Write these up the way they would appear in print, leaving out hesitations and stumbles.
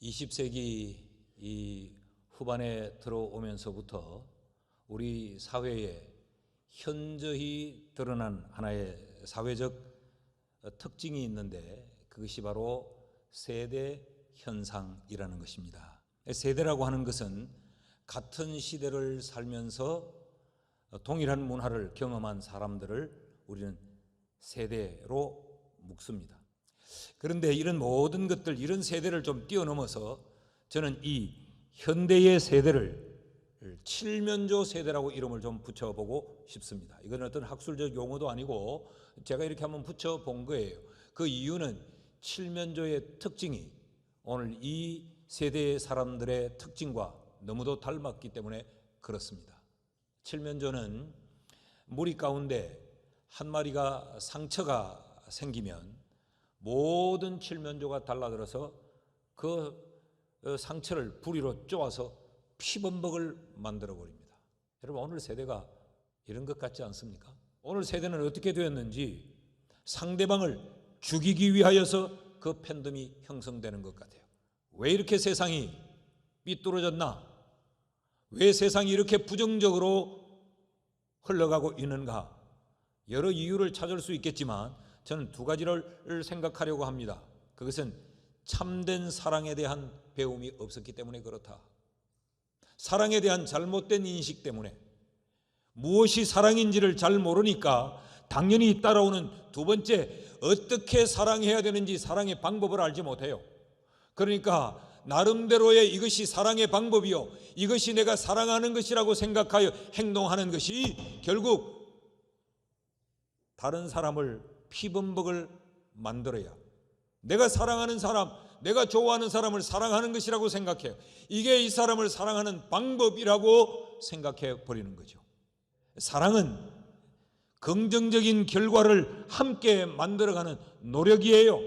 20세기 이 후반에 들어오면서부터 우리 사회에 현저히 드러난 하나의 사회적 특징이 있는데 그것이 바로 세대 현상이라는 것입니다. 세대라고 하는 것은 같은 시대를 살면서 동일한 문화를 경험한 사람들을 우리는 세대로 묶습니다. 그런데 이런 모든 것들, 이런 세대를 좀 뛰어넘어서 저는 이 현대의 세대를 칠면조 세대라고 이름을 좀 붙여보고 싶습니다. 이건 어떤 학술적 용어도 아니고 제가 이렇게 한번 붙여본 거예요. 그 이유는 칠면조의 특징이 오늘 이 세대의 사람들의 특징과 너무도 닮았기 때문에 그렇습니다. 칠면조는 무리 가운데 한 마리가 상처가 생기면 모든 칠면조가 달라들어서 그 상처를 부리로 쪼아서 피범벅을 만들어 버립니다. 여러분, 오늘 세대가 이런 것 같지 않습니까? 오늘 세대는 어떻게 되었는지 상대방을 죽이기 위하여서 그 팬덤이 형성되는 것 같아요. 왜 이렇게 세상이 삐뚤어졌나? 왜 세상이 이렇게 부정적으로 흘러가고 있는가? 여러 이유를 찾을 수 있겠지만 저는 두 가지를 생각하려고 합니다. 그것은 참된 사랑에 대한 배움이 없었기 때문에 그렇다. 사랑에 대한 잘못된 인식 때문에, 무엇이 사랑인지를 잘 모르니까 당연히 따라오는 두 번째, 어떻게 사랑해야 되는지 사랑의 방법을 알지 못해요. 그러니까 나름대로의 이것이 사랑의 방법이요, 이것이 내가 사랑하는 것이라고 생각하여 행동하는 것이 결국 다른 사람을 피범벅을 만들어야 내가 사랑하는 사람, 내가 좋아하는 사람을 사랑하는 것이라고 생각해요. 이게 이 사람을 사랑하는 방법이라고 생각해 버리는 거죠. 사랑은 긍정적인 결과를 함께 만들어가는 노력이에요.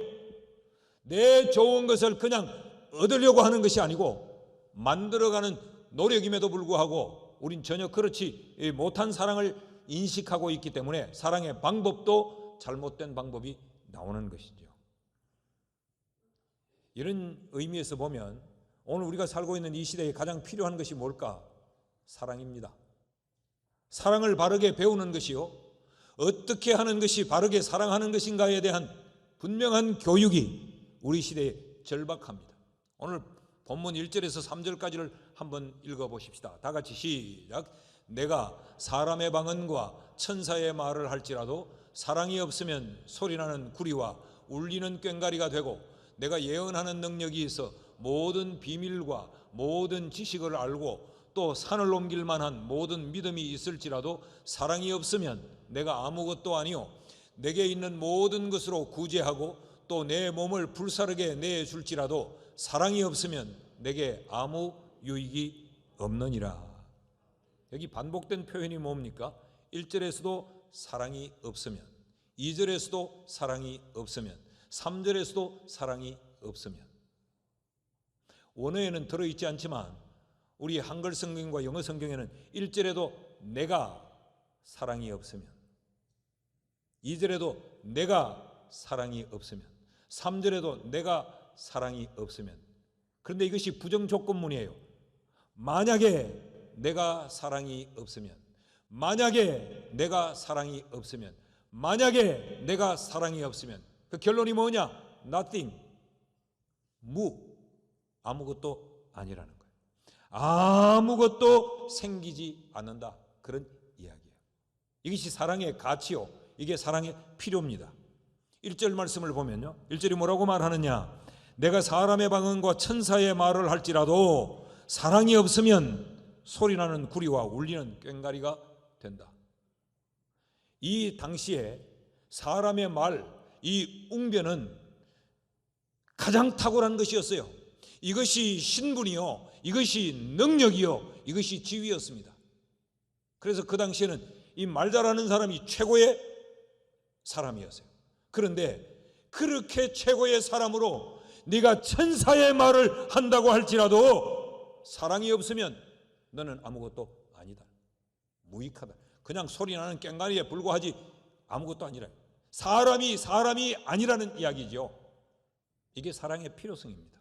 내 좋은 것을 그냥 얻으려고 하는 것이 아니고 만들어가는 노력임에도 불구하고 우린 전혀 그렇지 못한 사랑을 인식하고 있기 때문에 사랑의 방법도 잘못된 방법이 나오는 것이죠. 이런 의미에서 보면 오늘 우리가 살고 있는 이 시대에 가장 필요한 것이 뭘까? 사랑입니다. 사랑을 바르게 배우는 것이요, 어떻게 하는 것이 바르게 사랑하는 것인가에 대한 분명한 교육이 우리 시대에 절박합니다. 오늘 본문 1절에서 3절까지를 한번 읽어보십시다. 다 같이 시작. 내가 사람의 방언과 천사의 말을 할지라도 사랑이 없으면 소리나는 구리와 울리는 꽹과리가 되고, 내가 예언하는 능력이 있어 모든 비밀과 모든 지식을 알고 또 산을 옮길 만한 모든 믿음이 있을지라도 사랑이 없으면 내가 아무것도 아니요, 내게 있는 모든 것으로 구제하고 또 내 몸을 불사르게 내줄지라도 사랑이 없으면 내게 아무 유익이 없느니라. 여기 반복된 표현이 뭡니까? 1절에서도 사랑이 없으면, 2절에서도 사랑이 없으면, 3절에서도 사랑이 없으면. 원어에는 들어있지 않지만 우리 한글 성경과 영어 성경에는 1절에도 내가 사랑이 없으면, 2절에도 내가 사랑이 없으면, 3절에도 내가 사랑이 없으면. 그런데 이것이 부정조건문이에요. 만약에 내가 사랑이 없으면, 만약에 내가 사랑이 없으면, 만약에 내가 사랑이 없으면. 그 결론이 뭐냐? Nothing. 아무것도 아니라는 거예요. 아무것도 생기지 않는다. 그런 이야기예요. 이것이 사랑의 가치요, 이게 사랑의 필요입니다. 1절 말씀을 보면요, 1절이 뭐라고 말하느냐? 내가 사람의 방언과 천사의 말을 할지라도 사랑이 없으면 소리나는 구리와 울리는 꽹과리가 된다. 이 당시에 사람의 말, 이 웅변은 가장 탁월한 것이었어요. 이것이 신분이요, 이것이 능력이요, 이것이 지위였습니다. 그래서 그 당시에는 이 말 잘하는 사람이 최고의 사람이었어요. 그런데 그렇게 최고의 사람으로 네가 천사의 말을 한다고 할지라도 사랑이 없으면 너는 아무것도 아니다. 무익하다. 그냥 소리나는 꽹과리에 불과하지 아무것도 아니라. 사람이 아니라는 이야기죠. 이게 사랑의 필요성입니다.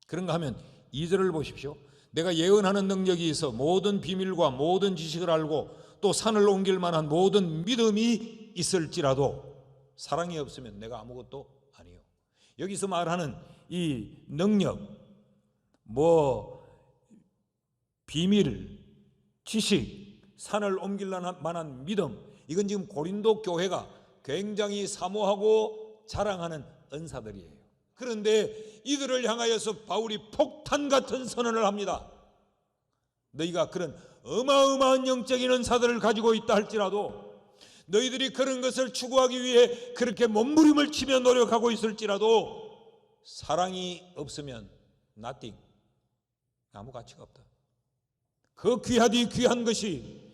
그런가 하면 2절을 보십시오. 내가 예언하는 능력이 있어 모든 비밀과 모든 지식을 알고 또 산을 옮길 만한 모든 믿음이 있을지라도 사랑이 없으면 내가 아무것도 아니요. 여기서 말하는 이 능력, 비밀, 지식, 산을 옮길 만한 믿음, 이건 지금 고린도 교회가 굉장히 사모하고 자랑하는 은사들이에요. 그런데 이들을 향하여서 바울이 폭탄 같은 선언을 합니다. 너희가 그런 어마어마한 영적인 은사들을 가지고 있다 할지라도, 너희들이 그런 것을 추구하기 위해 그렇게 몸부림을 치며 노력하고 있을지라도 사랑이 없으면 nothing, 아무 가치가 없다. 그 귀하디 귀한 것이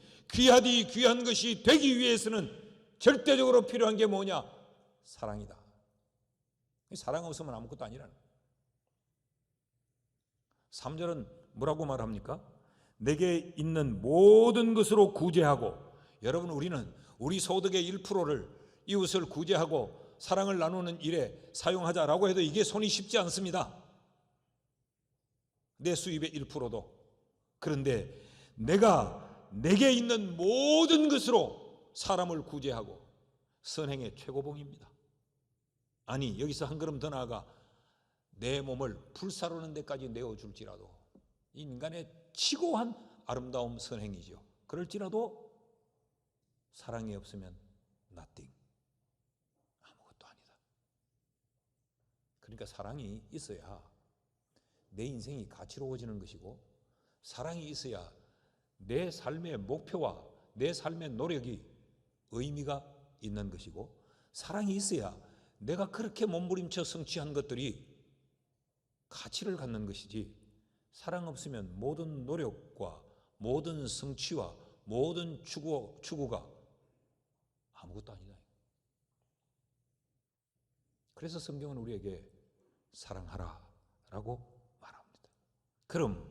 되기 위해서는 절대적으로 필요한 게 뭐냐? 사랑이다. 사랑 없으면 아무것도 아니라는 거예요. 3절은 뭐라고 말합니까? 내게 있는 모든 것으로 구제하고, 여러분 우리는 우리 소득의 1%를 이웃을 구제하고 사랑을 나누는 일에 사용하자라고 해도 이게 손이 쉽지 않습니다. 내 수입의 1%도. 그런데 내게 있는 모든 것으로 사람을 구제하고 선행의 최고봉입니다. 아니, 여기서 한 걸음 더 나아가 내 몸을 불사르는 데까지 내어줄지라도, 인간의 치고한 아름다움 선행이죠. 그럴지라도 사랑이 없으면 nothing, 아무것도 아니다. 그러니까 사랑이 있어야 내 인생이 가치로워지는 것이고, 사랑이 있어야 내 삶의 목표와 내 삶의 노력이 의미가 있는 것이고, 사랑이 있어야 내가 그렇게 몸부림쳐 성취한 것들이 가치를 갖는 것이지, 사랑 없으면 모든 노력과 모든 성취와 모든 추구가 아무것도 아니다. 그래서 성경은 우리에게 사랑하라 라고 말합니다. 그럼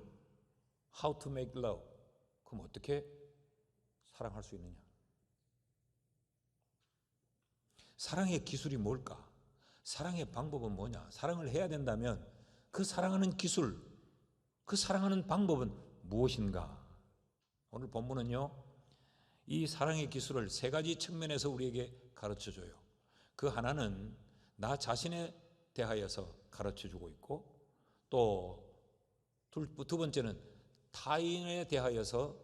how to make love, 그럼 어떻게 사랑할 수 있느냐? 사랑의 기술이 뭘까? 사랑의 방법은 뭐냐? 사랑을 해야 된다면 그 사랑하는 기술, 그 사랑하는 방법은 무엇인가? 오늘 본문은요, 이 사랑의 기술을 3가지 측면에서 우리에게 가르쳐줘요. 그 하나는 나 자신에 대하여서 가르쳐주고 있고, 또 두 번째는 타인에 대하여서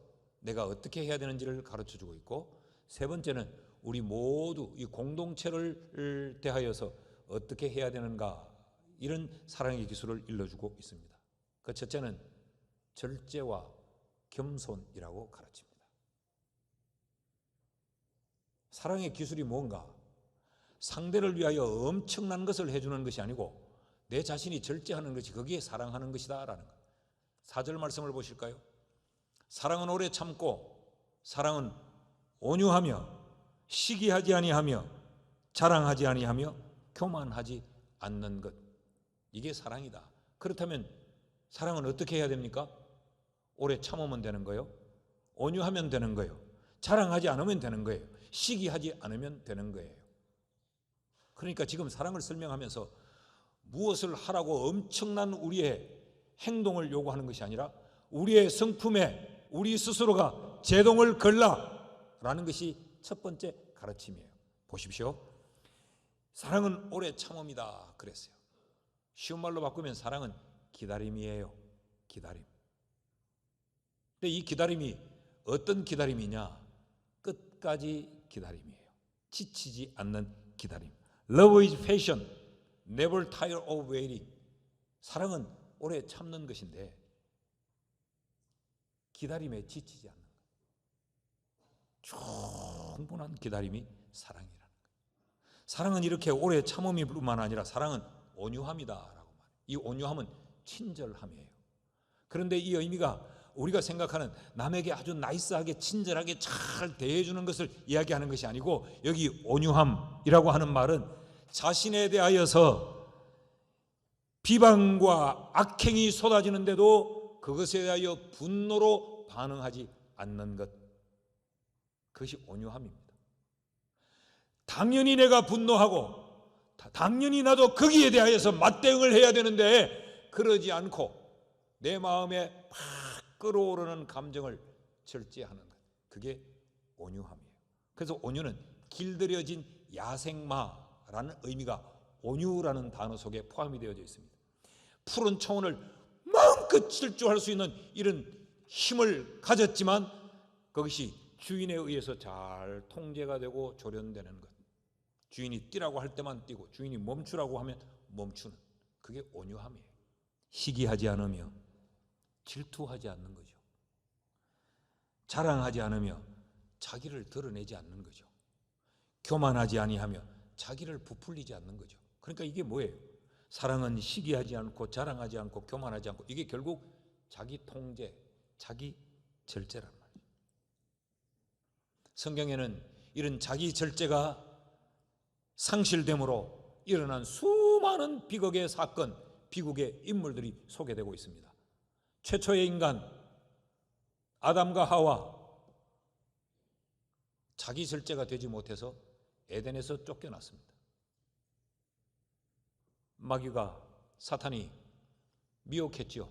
내가 어떻게 해야 되는지를 가르쳐주고 있고, 세 번째는 우리 모두 이 공동체를 대하여서 어떻게 해야 되는가, 이런 사랑의 기술을 일러주고 있습니다. 그 첫째는 절제와 겸손이라고 가르칩니다. 사랑의 기술이 뭔가? 상대를 위하여 엄청난 것을 해주는 것이 아니고 내 자신이 절제하는 것이, 거기에 사랑하는 것이다 라는 것. 4절 말씀을 보실까요? 사랑은 오래 참고, 사랑은 온유하며, 시기하지 아니하며, 자랑하지 아니하며, 교만하지 않는 것. 이게 사랑이다. 그렇다면 사랑은 어떻게 해야 됩니까? 오래 참으면 되는 거예요. 온유하면 되는 거예요. 자랑하지 않으면 되는 거예요. 시기하지 않으면 되는 거예요. 그러니까 지금 사랑을 설명하면서 무엇을 하라고 엄청난 우리의 행동을 요구하는 것이 아니라 우리의 성품에 우리 스스로가 제동을 걸라라는 것이 첫 번째 가르침이에요. 보십시오. 사랑은 오래 참음이다 그랬어요. 쉬운 말로 바꾸면 사랑은 기다림이에요. 기다림. 근데 이 기다림이 어떤 기다림이냐? 끝까지 기다림이에요. 지치지 않는 기다림. Love is patient, never tire of waiting. 사랑은 오래 참는 것인데 기다림에 지치지 않는 거예요. 충분한 기다림이 사랑이라는 거예요. 사랑은 이렇게 오래 참음이뿐만 아니라 사랑은 온유함이다라고 말해요. 이 온유함은 친절함이에요. 그런데 이 의미가 우리가 생각하는 남에게 아주 나이스하게 친절하게 잘 대해주는 것을 이야기하는 것이 아니고, 여기 온유함이라고 하는 말은 자신에 대하여서 비방과 악행이 쏟아지는데도 그것에 대하여 분노로 반응하지 않는 것, 그것이 온유함입니다. 당연히 내가 분노하고 당연히 나도 거기에 대하여서 맞대응을 해야 되는데 그러지 않고 내 마음에 막 끓어오르는 감정을 절제하는 것, 그게 온유함이에요. 그래서 온유는 길들여진 야생마라는 의미가 온유라는 단어 속에 포함이 되어져 있습니다. 푸른 초원을 마음껏 질주할 수 있는 이런 힘을 가졌지만 그것이 주인에 의해서 잘 통제가 되고 조련되는 것, 주인이 뛰라고 할 때만 뛰고 주인이 멈추라고 하면 멈추는, 그게 온유함이에요. 시기하지 않으며 질투하지 않는 거죠. 자랑하지 않으며 자기를 드러내지 않는 거죠. 교만하지 아니하며 자기를 부풀리지 않는 거죠. 그러니까 이게 뭐예요? 사랑은 시기하지 않고 자랑하지 않고 교만하지 않고, 이게 결국 자기 통제, 자기 절제란 말이에요. 성경에는 이런 자기 절제가 상실됨으로 일어난 수많은 비극의 사건, 비극의 인물들이 소개되고 있습니다. 최초의 인간 아담과 하와, 자기 절제가 되지 못해서 에덴에서 쫓겨났습니다. 마귀가, 사탄이 미혹했지요.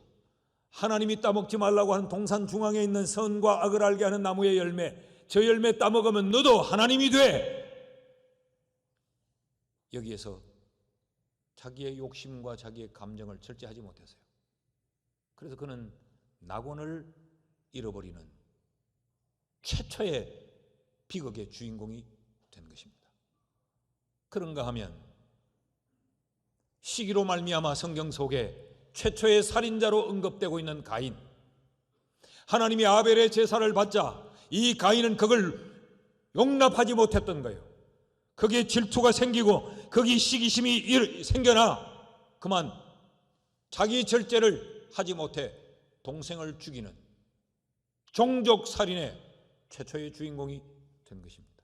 하나님이 따먹지 말라고 하는 동산 중앙에 있는 선과 악을 알게 하는 나무의 열매, 저 열매 따먹으면 너도 하나님이 돼. 여기에서 자기의 욕심과 자기의 감정을 절제하지 못했어요. 그래서 그는 낙원을 잃어버리는 최초의 비극의 주인공이 된 것입니다. 그런가 하면 시기로 말미암아 성경 속에 최초의 살인자로 언급되고 있는 가인, 하나님이 아벨의 제사를 받자 이 가인은 그걸 용납하지 못했던 거예요. 거기에 질투가 생기고 거기 시기심이 생겨나 그만 자기 절제를 하지 못해 동생을 죽이는 종족살인의 최초의 주인공이 된 것입니다.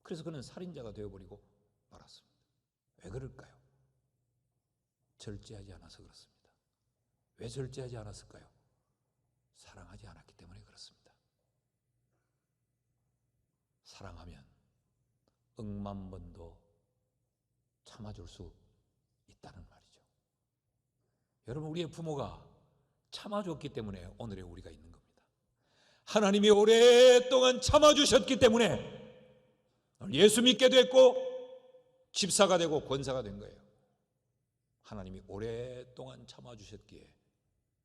그래서 그는 살인자가 되어버리고 말았습니다. 왜 그럴까요? 절제하지 않아서 그렇습니다. 왜 절제하지 않았을까요? 사랑하지 않았기 때문에 그렇습니다. 사랑하면 억만 번도 참아줄 수 있다는 말이죠. 여러분, 우리의 부모가 참아줬기 때문에 오늘의 우리가 있는 겁니다. 하나님이 오랫동안 참아주셨기 때문에 예수 믿게 됐고 집사가 되고 권사가 된 거예요. 하나님이 오랫동안 참아주셨기에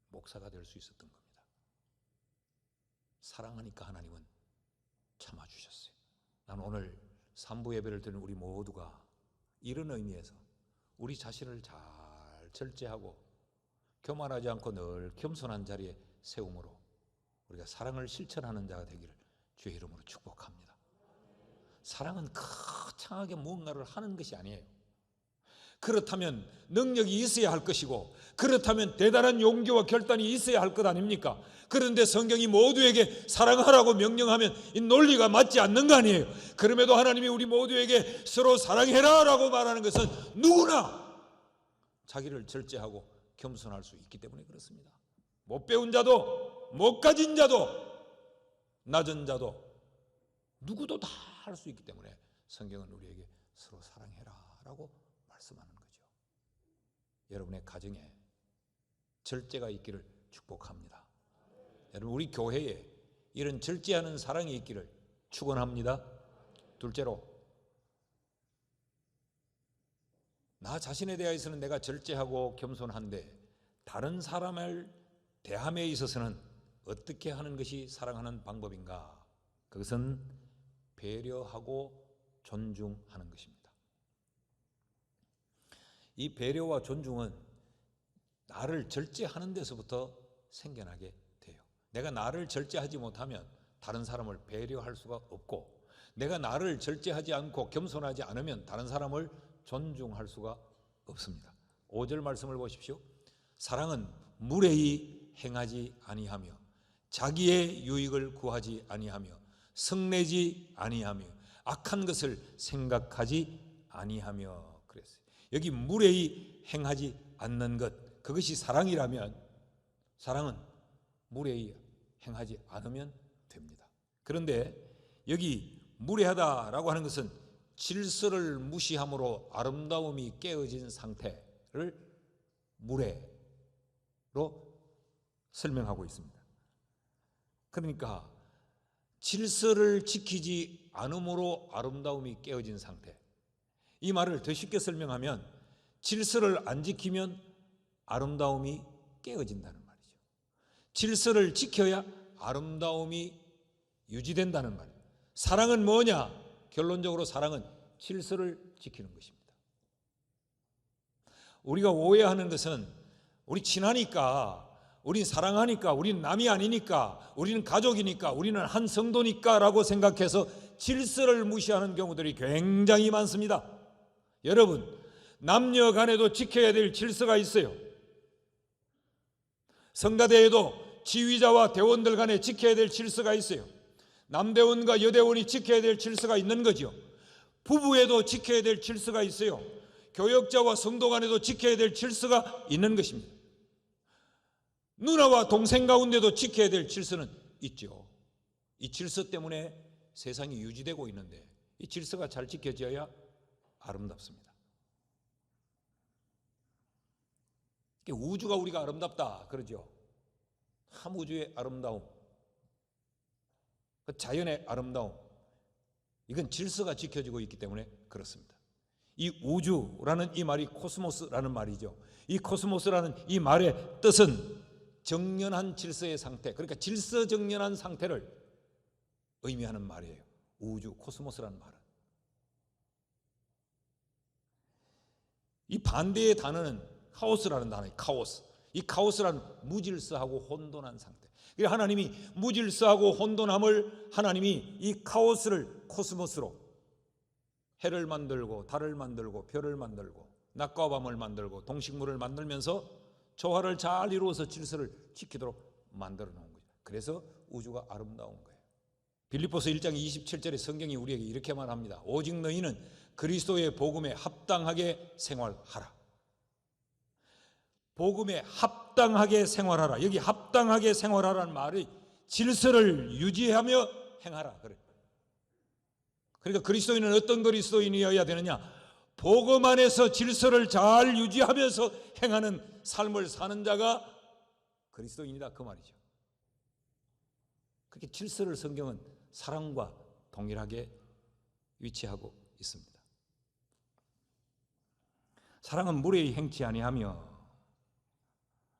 목사가 될 수 있었던 겁니다. 사랑하니까 하나님은 참아주셨어요. 나는 오늘 산부 예배를 드리는 우리 모두가 이런 의미에서 우리 자신을 잘 절제하고 교만하지 않고 늘 겸손한 자리에 세움으로 우리가 사랑을 실천하는 자가 되기를 주의 이름으로 축복합니다. 사랑은 거창하게 무언가를 하는 것이 아니에요. 그렇다면 능력이 있어야 할 것이고, 그렇다면 대단한 용기와 결단이 있어야 할 것 아닙니까? 그런데 성경이 모두에게 사랑하라고 명령하면 이 논리가 맞지 않는 거 아니에요? 그럼에도 하나님이 우리 모두에게 서로 사랑해라 라고 말하는 것은 누구나 자기를 절제하고 겸손할 수 있기 때문에 그렇습니다. 못 배운 자도, 못 가진 자도, 낮은 자도 누구도 다 할 수 있기 때문에 성경은 우리에게 서로 사랑해라 라고 말씀하는 거죠. 여러분의 가정에 절제가 있기를 축복합니다. 여러분, 우리 교회에 이런 절제하는 사랑이 있기를 축원합니다. 둘째로, 나 자신에 대해서는 내가 절제하고 겸손한데 다른 사람을 대함에 있어서는 어떻게 하는 것이 사랑하는 방법인가? 그것은 배려하고 존중하는 것입니다. 이 배려와 존중은 나를 절제하는 데서부터 생겨나게 돼요. 내가 나를 절제하지 못하면 다른 사람을 배려할 수가 없고, 내가 나를 절제하지 않고 겸손하지 않으면 다른 사람을 존중할 수가 없습니다. 5절 말씀을 보십시오. 사랑은 무례히 행하지 아니하며 자기의 유익을 구하지 아니하며 성내지 아니하며 악한 것을 생각하지 아니하며 그랬어요. 여기 무례히 행하지 않는 것, 그것이 사랑이라면 사랑은 무례히 행하지 않으면 됩니다. 그런데 여기 무례하다라고 하는 것은 질서를 무시함으로 아름다움이 깨어진 상태를 무례로 설명하고 있습니다. 그러니까 질서를 지키지 않음으로 아름다움이 깨어진 상태. 이 말을 더 쉽게 설명하면 질서를 안 지키면 아름다움이 깨어진다는 말이죠. 질서를 지켜야 아름다움이 유지된다는 말이에요. 사랑은 뭐냐? 결론적으로 사랑은 질서를 지키는 것입니다. 우리가 오해하는 것은 우리 친하니까, 우린 사랑하니까, 우리는 남이 아니니까, 우리는 가족이니까, 우리는 한 성도니까 라고 생각해서 질서를 무시하는 경우들이 굉장히 많습니다. 여러분, 남녀 간에도 지켜야 될 질서가 있어요. 성가대에도 지휘자와 대원들 간에 지켜야 될 질서가 있어요. 남대원과 여대원이 지켜야 될 질서가 있는 거죠. 부부에도 지켜야 될 질서가 있어요. 교역자와 성도 간에도 지켜야 될 질서가 있는 것입니다. 누나와 동생 가운데도 지켜야 될 질서는 있죠. 이 질서 때문에 세상이 유지되고 있는데 이 질서가 잘 지켜져야 아름답습니다. 우주가 우리가 아름답다 그러죠. 함우주의 아름다움, 자연의 아름다움, 이건 질서가 지켜지고 있기 때문에 그렇습니다. 이 우주라는 이 말이 코스모스라는 말이죠. 이 코스모스라는 이 말의 뜻은 정연한 질서의 상태, 그러니까 질서정연한 상태를 의미하는 말이에요. 우주, 코스모스라는 말은. 이 반대의 단어는 카오스라는 단어예요. 카오스. 이 카오스라는 무질서하고 혼돈한 상태. 하나님이 무질서하고 혼돈함을, 하나님이 이 카오스를 코스모스로, 해를 만들고 달을 만들고 별을 만들고 낮과 밤을 만들고 동식물을 만들면서 조화를 잘 이루어서 질서를 지키도록 만들어 놓은 거죠. 그래서 우주가 아름다운 거예요. 빌립보서 1장 27절의 성경이 우리에게 이렇게 말합니다. 오직 너희는 그리스도의 복음에 합당하게 생활하라. 복음에 합당하게 생활하라. 여기 합당하게 생활하라는 말이 질서를 유지하며 행하라 그래요. 그러니까 그리스도인은 어떤 그리스도인이어야 되느냐? 복음 안에서 질서를 잘 유지하면서 행하는 삶을 사는 자가 그리스도인이다 그 말이죠. 그렇게 질서를 성경은 사랑과 동일하게 위치하고 있습니다. 사랑은 무례히 행치 아니하며,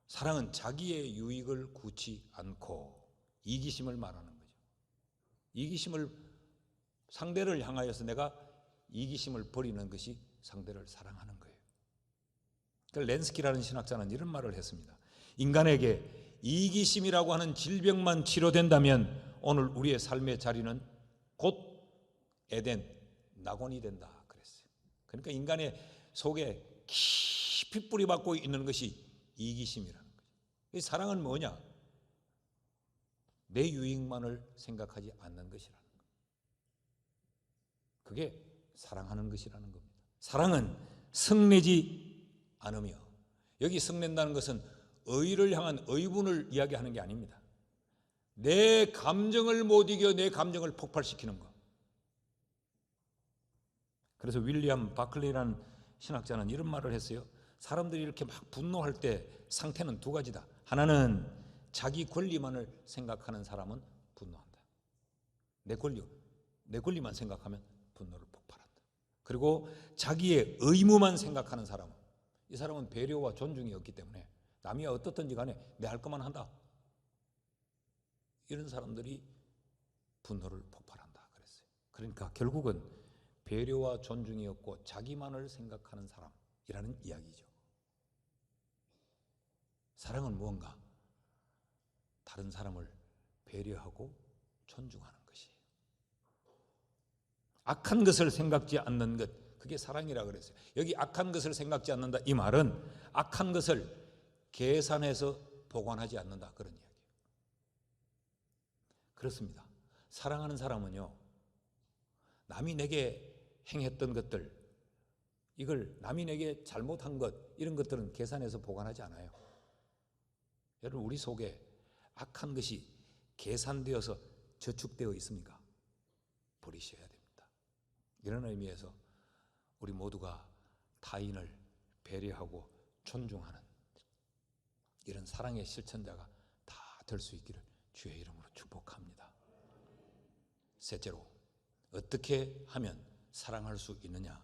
사랑은 자기의 유익을 구치 않고, 이기심을 말하는 거죠. 이기심을, 상대를 향하여서 내가 이기심을 버리는 것이 상대를 사랑하는 거예요. 렌스키라는 신학자는 이런 말을 했습니다. 인간에게 이기심이라고 하는 질병만 치료된다면 오늘 우리의 삶의 자리는 곧 에덴, 낙원이 된다 그랬어요. 그러니까 인간의 속에 깊이 뿌리박고 있는 것이 이기심이라는 거죠. 이 사랑은 뭐냐? 내 유익만을 생각하지 않는 것이라는 거예요. 그게 사랑하는 것이라는 겁니다. 사랑은 성내지 않으며, 여기 성낸다는 것은 의를 향한 의분을 이야기하는 게 아닙니다. 내 감정을 못 이겨 내 감정을 폭발시키는 것. 그래서 윌리엄 바클리라는 신학자는 이런 말을 했어요. 사람들이 이렇게 막 분노할 때 상태는 두 가지다. 하나는 자기 권리만을 생각하는 사람은 분노한다. 내 권리만 생각하면 분노를 폭발한다. 그리고 자기의 의무만 생각하는 사람은, 이 사람은 배려와 존중이 없기 때문에 남이 어떻든지 간에 내 할 것만 한다. 이런 사람들이 분노를 폭발한다 그랬어요. 그러니까 결국은 배려와 존중이 없고 자기만을 생각하는 사람이라는 이야기죠. 사랑은 무언가? 다른 사람을 배려하고 존중하는 것이에요. 악한 것을 생각지 않는 것, 그게 사랑이라 그랬어요. 여기 악한 것을 생각지 않는다 이 말은 악한 것을 계산해서 보관하지 않는다 그런 이야기예요. 그렇습니다. 사랑하는 사람은요, 남이 내게 행했던 것들, 이걸 남이 내게 잘못한 것, 이런 것들은 계산해서 보관하지 않아요. 여러분, 우리 속에 악한 것이 계산되어서 저축되어 있습니까? 버리셔야 됩니다. 이런 의미에서 우리 모두가 타인을 배려하고 존중하는, 이런 사랑의 실천자가 다 될 수 있기를 주의 이름으로 축복합니다. 셋째로, 어떻게 하면 사랑할 수 있느냐?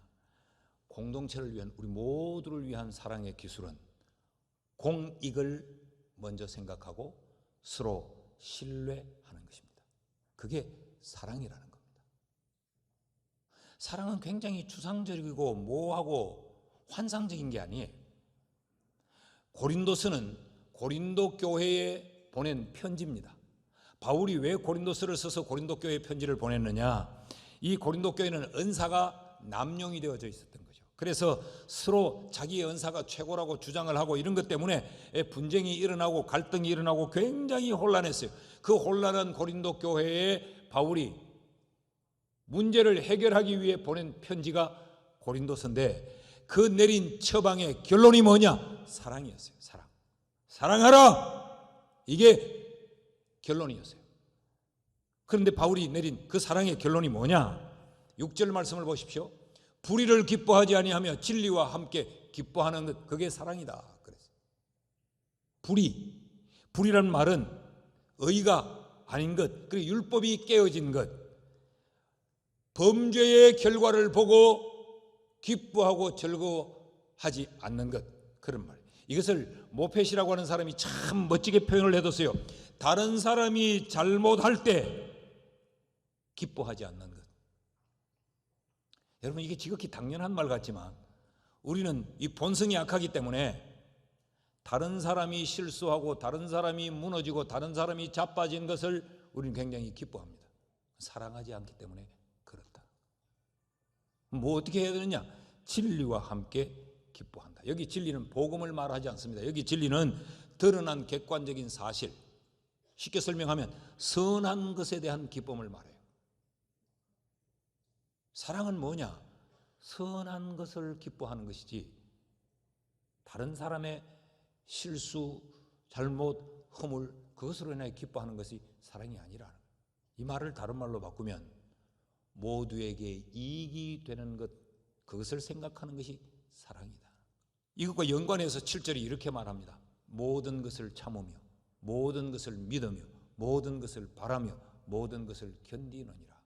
공동체를 위한, 우리 모두를 위한 사랑의 기술은 공익을 먼저 생각하고 서로 신뢰하는 것입니다. 그게 사랑이라는 겁니다. 사랑은 굉장히 추상적이고 모호하고 환상적인 게 아니에요. 고린도서는 고린도 교회에 보낸 편지입니다. 바울이 왜 고린도서를 써서 고린도 교회에 편지를 보냈느냐? 이 고린도 교회는 은사가 남용이 되어져 있었던 거죠. 그래서 서로 자기의 은사가 최고라고 주장을 하고 이런 것 때문에 분쟁이 일어나고 갈등이 일어나고 굉장히 혼란했어요. 그 혼란한 고린도 교회에 바울이 문제를 해결하기 위해 보낸 편지가 고린도서인데, 그 내린 처방의 결론이 뭐냐? 사랑이었어요. 사랑. 사랑하라! 이게 결론이었어요. 그런데 바울이 내린 그 사랑의 결론이 뭐냐? 6절 말씀을 보십시오. 불의를 기뻐하지 아니하며 진리와 함께 기뻐하는 것, 그게 사랑이다 그랬어요. 불의란 말은 의가 아닌 것, 그리고 율법이 깨어진 것, 범죄의 결과를 보고 기뻐하고 즐거워하지 않는 것, 그런 말이에요. 이것을 모펫이라고 하는 사람이 참 멋지게 표현을 해뒀어요. 다른 사람이 잘못할 때 기뻐하지 않는 것. 여러분, 이게 지극히 당연한 말 같지만 우리는 이 본성이 약하기 때문에 다른 사람이 실수하고 다른 사람이 무너지고 다른 사람이 자빠진 것을 우리는 굉장히 기뻐합니다. 사랑하지 않기 때문에 그렇다. 뭐 어떻게 해야 되느냐? 진리와 함께 기뻐한다. 여기 진리는 복음을 말하지 않습니다. 여기 진리는 드러난 객관적인 사실, 쉽게 설명하면 선한 것에 대한 기쁨을 말해요. 사랑은 뭐냐? 선한 것을 기뻐하는 것이지 다른 사람의 실수, 잘못, 허물, 그것으로 인해 기뻐하는 것이 사랑이 아니라, 이 말을 다른 말로 바꾸면 모두에게 이익이 되는 것, 그것을 생각하는 것이 사랑이다. 이것과 연관해서 7절이 이렇게 말합니다. 모든 것을 참으며 모든 것을 믿으며 모든 것을 바라며 모든 것을 견디느니라.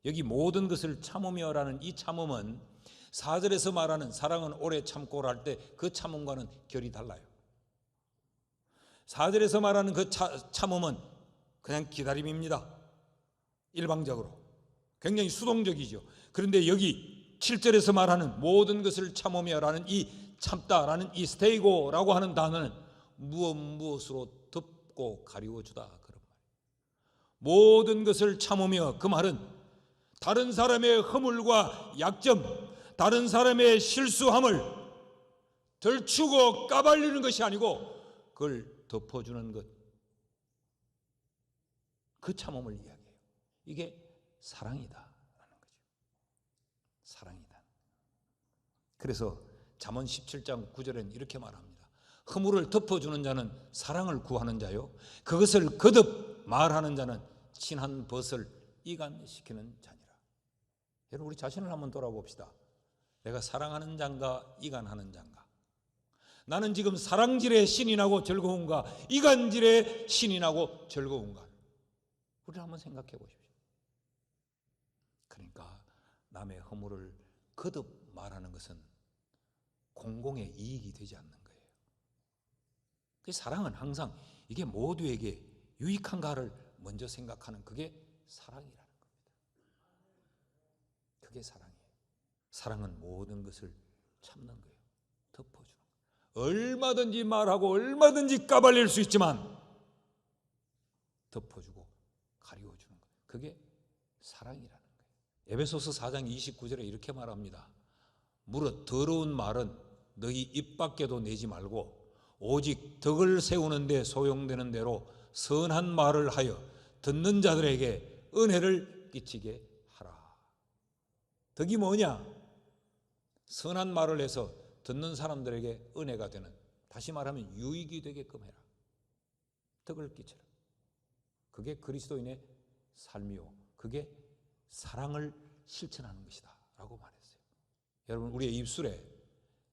여기 모든 것을 참으며라는 이 참음은 4절에서 말하는 사랑은 오래 참고를 할 때 그 참음과는 결이 달라요. 4절에서 말하는 그 참음은 그냥 기다림입니다. 일방적으로 굉장히 수동적이죠. 그런데 여기 7절에서 말하는 모든 것을 참으며라는 이 참다라는 이 스테이고라고 하는 단어는 무엇으로 덮고 가리워주다, 그런 말. 모든 것을 참으며, 그 말은 다른 사람의 허물과 약점, 다른 사람의 실수함을 덜추고 까발리는 것이 아니고 그걸 덮어주는 것, 그 참음을 이야기해요. 이게 사랑이다라는 거죠. 사랑이다. 그래서 잠언 17장 9절에는 이렇게 말합니다. 허물을 덮어주는 자는 사랑을 구하는 자요, 그것을 거듭 말하는 자는 친한 벗을 이간시키는 자니라. 여러분, 우리 자신을 한번 돌아봅시다. 내가 사랑하는 자인가 이간하는 자인가? 나는 지금 사랑질에 신이 나고 즐거운가, 이간질에 신이 나고 즐거운가? 우리 한번 생각해 보십시오. 그러니까 남의 허물을 거듭 말하는 것은 공공의 이익이 되지 않는 거예요. 그 사랑은 항상 이게 모두에게 유익한가를 먼저 생각하는, 그게 사랑이라는 겁니다. 그게 사랑이에요. 사랑은 모든 것을 참는 거예요. 덮어주는 거예요. 얼마든지 말하고 얼마든지 까발릴 수 있지만 덮어주고 가리워주는 거예요. 그게 사랑이라는 거예요. 에베소서 4장 29절에 이렇게 말합니다. 무릇 더러운 말은 너희 입 밖에도 내지 말고 오직 덕을 세우는 데 소용되는 대로 선한 말을 하여 듣는 자들에게 은혜를 끼치게 하라. 덕이 뭐냐? 선한 말을 해서 듣는 사람들에게 은혜가 되는, 다시 말하면 유익이 되게끔 해라. 덕을 끼쳐라. 그게 그리스도인의 삶이요, 그게 사랑을 실천하는 것이다 라고 말했어요. 여러분, 우리의 입술에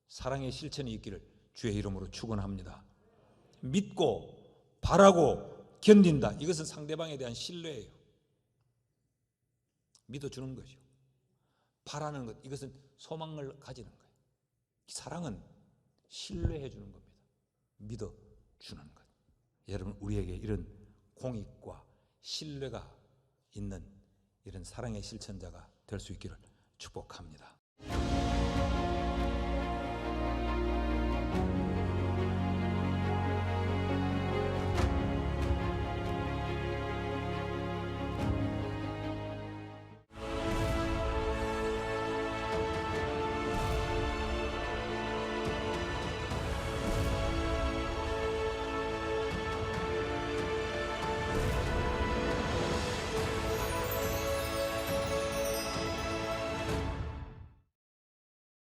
사랑의 실천이 있기를 주의 이름으로 축원합니다. 믿고 바라고 견딘다. 이것은 상대방에 대한 신뢰예요. 믿어주는 거죠. 바라는 것, 이것은 소망을 가지는 거예요. 사랑은 신뢰해 주는 겁니다. 믿어주는 것. 여러분, 우리에게 이런 공익과 신뢰가 있는 이런 사랑의 실천자가 될 수 있기를 축복합니다.